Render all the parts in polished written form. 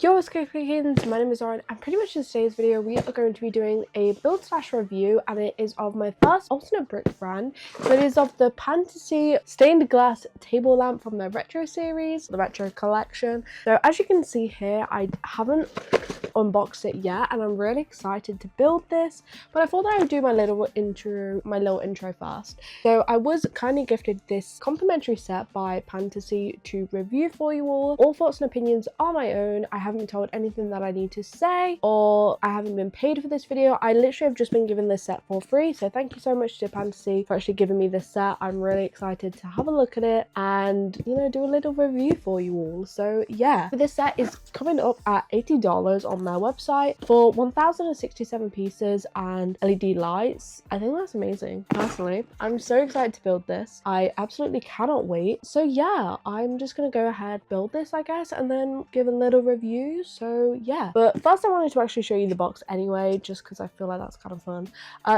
Yo, what's good, Clickins? My name is Lauren, and pretty much in today's video we are going to be doing a build slash review, and it is of my first alternate brick brand. So it is of the Pantasy stained glass table lamp from the retro series, the retro collection. So as you can see here, I haven't unboxed it yet, and I'm really excited to build this, but I thought that I would do my little intro first. So I was kindly gifted this complimentary set by Pantasy to review for you all. All thoughts and opinions are my own. I haven't been told anything that I need to say, or I haven't been paid for this video. I literally have just been given this set for free, so thank you so much to Pantasy for actually giving me this set. I'm really excited to have a look at it and, you know, do a little review for you all. So yeah, this set is coming up at $80 on their website for 1067 pieces and LED lights. I think that's amazing. Personally, I'm so excited to build this. I absolutely cannot wait. So yeah, I'm just gonna go ahead, build this, I guess, and then give a little review. So yeah, but first I wanted to actually show you the box anyway, just because I feel like that's kind of fun.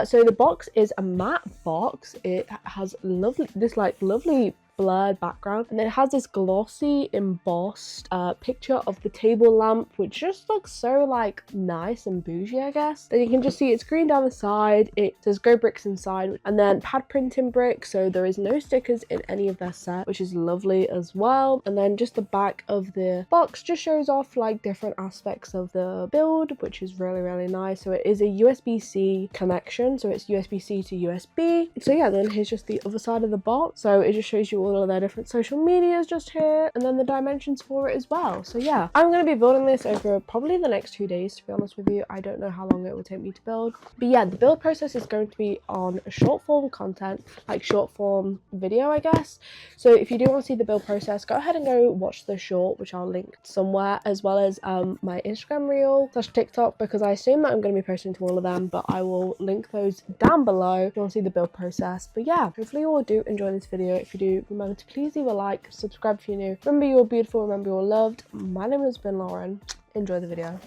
So the box is a matte box. It has lovely blurred background, and then it has this glossy embossed picture of the table lamp, which just looks so like nice and bougie, I guess. Then you can just see it's green down the side. It says Go Bricks inside, and then pad printing brick, so there is no stickers in any of their set, which is lovely as well. And then just the back of the box just shows off like different aspects of the build, which is really nice. So it is a USB-C connection, so it's USB-C to USB. So yeah, then here's just the other side of the box. So it just shows you all of their different social medias just here, and then the dimensions for it as well. So yeah, I'm going to be building this over probably the next 2 days, to be honest with you. I don't know how long it will take me to build, but yeah, the build process is going to be on short form content, like short form video, I guess. So if you do want to see the build process, go ahead and go watch the short, which I'll link somewhere, as well as my Instagram reel / TikTok, because I assume that I'm going to be posting to all of them, but I will link those down below if you want to see the build process. But yeah, hopefully you all do enjoy this video. If you do, remember to please leave a like, subscribe if you're new. Remember, you're beautiful, remember you're loved. My name has been Lauren. Enjoy the video.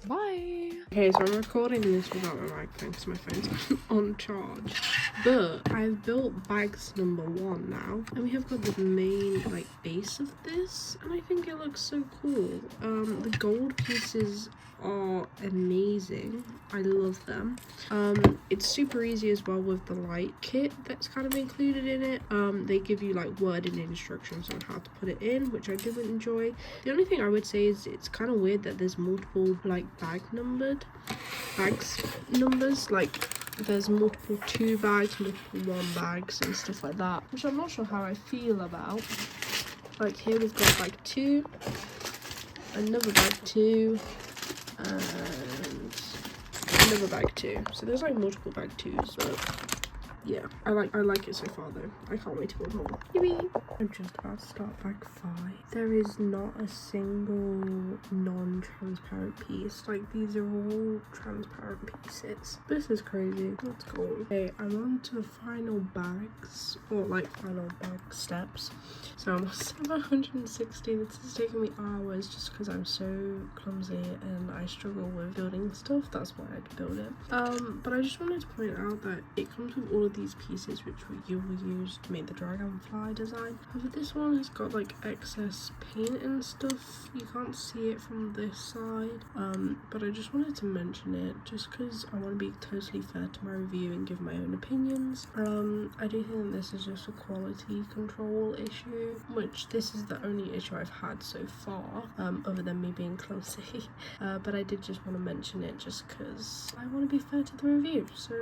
Bye. Okay, so I'm recording this without my microphone because my phone's on charge, but I've built bags number 1 now, and we have got the main like base of this, and I think it looks so cool. The gold pieces are amazing. I love them. It's super easy as well with the light kit that's kind of included in it. They give you like worded instructions on how to put it in, which I did enjoy. The only thing I would say is it's kind of weird that there's multiple like bags numbers, like there's multiple 2 bags, multiple 1 bags and stuff like that, which I'm not sure how I feel about. Like here we've got bag 2, another bag 2, and another bag 2. So there's like multiple bag 2s, but yeah, I like it so far though. I can't wait to build more. Yippee! I'm just about to start bag 5. There is not a single non-transparent piece. Like, these are all transparent pieces. This is crazy. That's cool. Okay, I'm on to the final bags, or like final bag steps. So I'm on 716. This is taking me hours just because I'm so clumsy and I struggle with building stuff. That's why I had to build it. But I just wanted to point out that it comes with all of these pieces which you will use to make the dragonfly design. However, this one has got like excess paint and stuff. You can't see it from this side, but I just wanted to mention it just because I want to be totally fair to my review and give my own opinions. I do think this is just a quality control issue, which this is the only issue I've had so far, other than me being clumsy. But I did just want to mention it just because I want to be fair to the review. So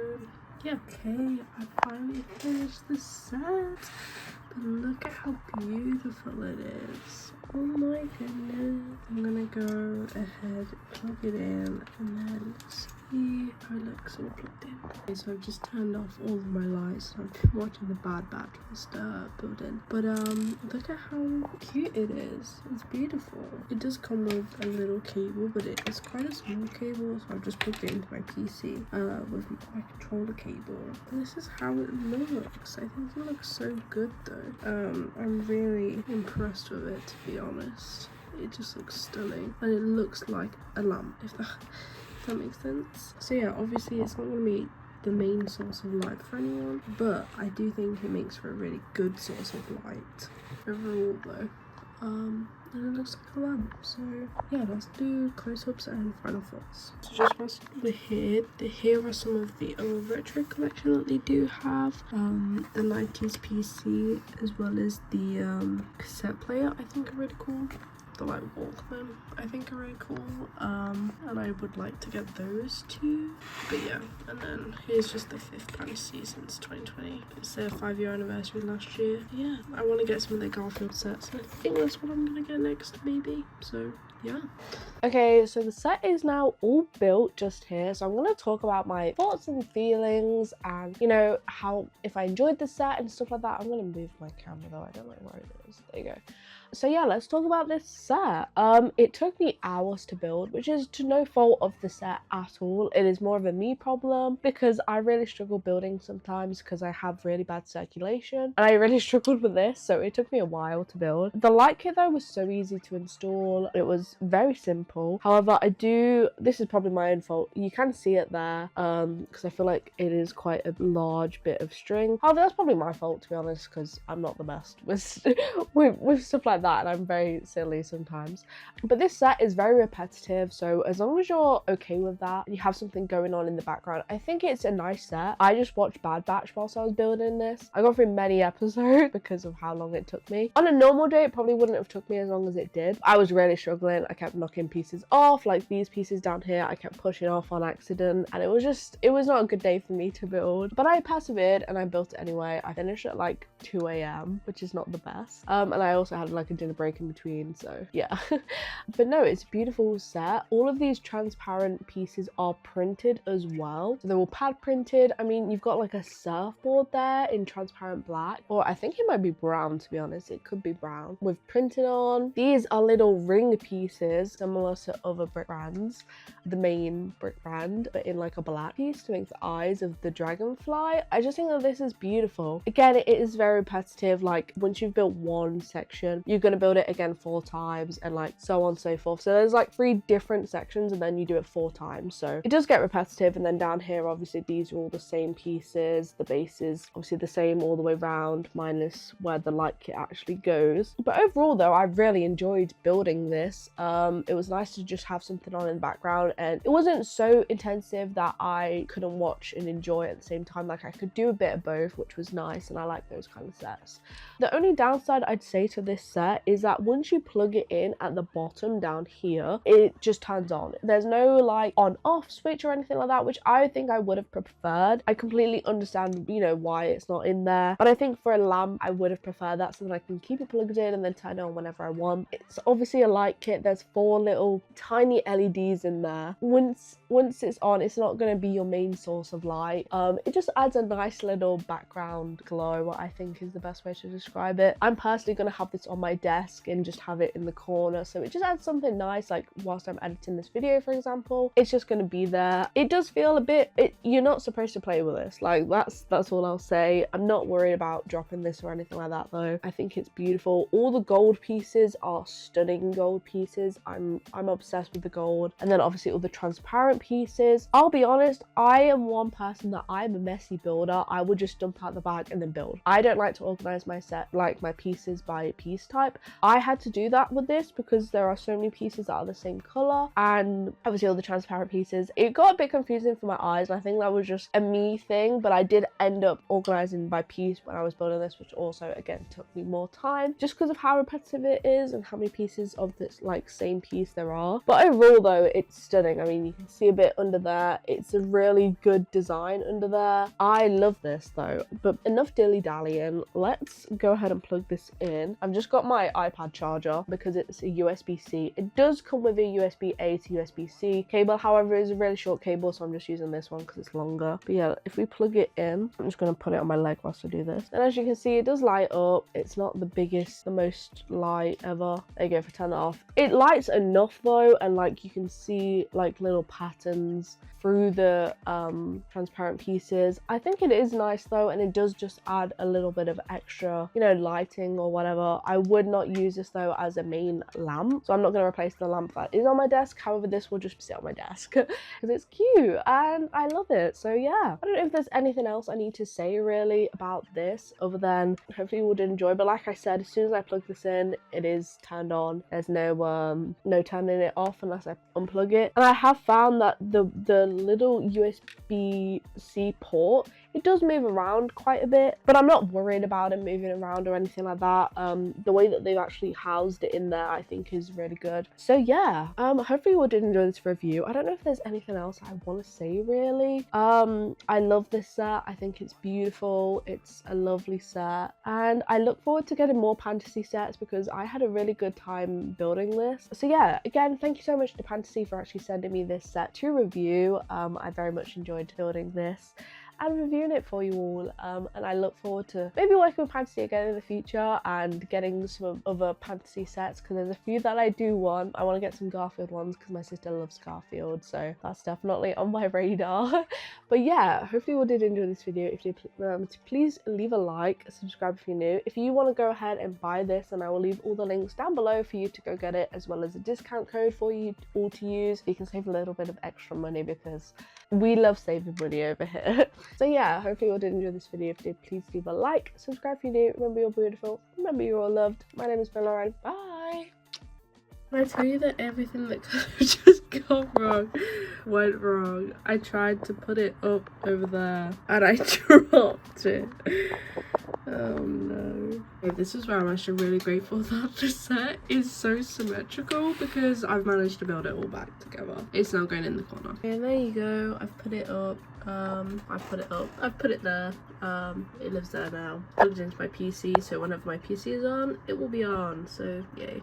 yeah. Okay, I finally finished the set, but look at how beautiful it is. Oh my goodness. I'm gonna go ahead, plug it in, and then see how it looks all plugged in. Okay, so I've just turned off all of my lights. I've been watching the Bad Batch building. But look at how cute it is. It's beautiful. It does come with a little cable, but it is quite a small cable, so I've just plugged it into my PC with my controller cable. And this is how it looks. I think it looks so good though. I'm really impressed with it, to be honest. It just looks stunning, and it looks like a lamp, if that makes sense. So yeah, obviously it's not going to be the main source of light for anyone, but I do think it makes for a really good source of light overall though. and it looks like a lamp. So yeah, let's do close-ups and final thoughts. So just whilst we're here, here are some of the other retro collection that they do have. The 90s PC as well as the cassette player, I think are really cool. The like Walkman, I think are really cool, and I would like to get those too. But yeah, and then here's just the 5th Pantasy since 2020. It's their 5-year anniversary last year. Yeah, I want to get some of their Garfield sets. I think that's what I'm gonna get next, maybe. So yeah. Okay, so the set is now all built just here, so I'm going to talk about my thoughts and feelings and, you know, how, if I enjoyed the set and stuff like that. I'm going to move my camera though, I don't know where it is. There you go. So yeah, let's talk about this set. It took me hours to build, which is to no fault of the set at all. It is more of a me problem because I really struggle building sometimes because I have really bad circulation, and I really struggled with this, so it took me a while to build. The light kit though was so easy to install. It was very simple. However, this is probably my own fault. You can see it there because I feel like it is quite a large bit of string. However, that's probably my fault, to be honest, because I'm not the best with with stuff like that, and I'm very silly sometimes. But this set is very repetitive, so as long as you're okay with that and you have something going on in the background, I think it's a nice set. I just watched Bad Batch whilst I was building this. I got through many episodes because of how long it took me. On a normal day, it probably wouldn't have took me as long as it did. I was really struggling. I kept knocking pieces off, like these pieces down here I kept pushing off on accident, and it was not a good day for me to build, but I persevered and I built it anyway. I finished at like 2 a.m, which is not the best, and I also had like a dinner break in between, so yeah. But no, it's a beautiful set. All of these transparent pieces are printed as well, so they're all pad printed. I mean, you've got like a surfboard there in transparent black, or I think it might be brown, to be honest. It could be brown with printed on. These are little ring pieces similar to other brick brands, the main brick brand, but in like a black piece to make the eyes of the dragonfly. I just think that this is beautiful. Again, it is very repetitive. Like once you've built one section, you're going to build it again 4 times, and like so on and so forth. So there's like 3 different sections and then you do it 4 times, so it does get repetitive. And then down here, obviously these are all the same pieces. The base is obviously the same all the way around, minus where the light kit actually goes. But overall though, I really enjoyed building this. It was nice to just have something on in the background, and it wasn't so intensive that I couldn't watch and enjoy at the same time. Like I could do a bit of both, which was nice, and I like those kind of sets. The only downside I'd say to this set is that once you plug it in at the bottom down here, it just turns on. There's no like on off switch or anything like that, which I think I would have preferred. I completely understand, you know, why it's not in there, but I think for a lamp I would have preferred that, so that I can keep it plugged in and then turn it on whenever I want. It's obviously a light kit. There's 4 little tiny LEDs in there. Once it's on, it's not going to be your main source of light. It just adds a nice little background glow, I think is the best way to describe it. I'm personally going to have this on my desk and just have it in the corner, so it just adds something nice. Like whilst I'm editing this video, for example, it's just going to be there. It does feel a bit, you're not supposed to play with this, like that's all I'll say. I'm not worried about dropping this or anything like that though. I think it's beautiful. All the gold pieces are stunning gold pieces. I'm obsessed with the gold. And then obviously all the transparent pieces. I'll be honest, I am one person that I'm a messy builder. I would just dump out the bag and then build. I don't like to organize my set, like my pieces by piece type. I had to do that with this because there are so many pieces that are the same color, and obviously all the transparent pieces. It got a bit confusing for my eyes, and I think that was just a me thing, but I did end up organizing by piece when I was building this, which also again took me more time just because of how repetitive it is and how many pieces of this like same piece there are. But overall though, it's stunning. I mean, you can see a bit under there. It's a really good design under there. I love this though. But enough dilly-dallying, let's go ahead and plug this in. I've just got my iPad charger because it's a USB-C. It does come with a USB-A to USB-C cable, however it's a really short cable, so I'm just using this one because it's longer. But yeah, if we plug it in, I'm just going to put it on my leg whilst I do this, and as you can see, it does light up. It's not the biggest, the most light ever. There you go. If I turn that off, it lights enough though, and like you can see like little patterns through the transparent pieces. I think it is nice though, and it does just add a little bit of extra, you know, lighting or whatever. I would not use this though as a main lamp, so I'm not going to replace the lamp that is on my desk. However, this will just sit on my desk because it's cute and I love it. So yeah, I don't know if there's anything else I need to say really about this other than hopefully you would enjoy. But like I said, as soon as I plug this in, it is turned on. There's no turning it off unless I unplug it. And I have found that the little USB-C port, it does move around quite a bit, but I'm not worried about it moving around or anything like that. The way that they've actually housed it in there, I think is really good. So yeah, hopefully you all did enjoy this review. I don't know if there's anything else I want to say really. I love this set. I think it's beautiful. It's a lovely set, and I look forward to getting more Pantasy sets because I had a really good time building this. So yeah, again, thank you so much to Pantasy for actually sending me this set to review. I very much enjoyed building this and reviewing it for you all, and I look forward to maybe working with Pantasy again in the future and getting some other Pantasy sets, because there's a few that I do want. I want to get some Garfield ones because my sister loves Garfield, so that's definitely on my radar. But yeah, hopefully you all did enjoy this video. If you please leave a like, subscribe if you're new. If you want to go ahead and buy this, and I will leave all the links down below for you to go get it, as well as a discount code for you all to use. You can save a little bit of extra money because we love saving money over here. So yeah, hopefully you all did enjoy this video. If you did, please leave a like, subscribe if you're new. Remember you're beautiful, remember you're all loved. My name is Bella and bye. When I tell you that everything that could have just gone wrong went wrong. I tried to put it up over there and I dropped it. Oh no. Okay, this is where I'm actually really grateful that the set is so symmetrical because I've managed to build it all back together. It's now going in the corner. And there you go. I've put it up. I've put it up. I've put it there. It lives there now. Plugged into my PC, so whenever my PC is on, it will be on. So yay.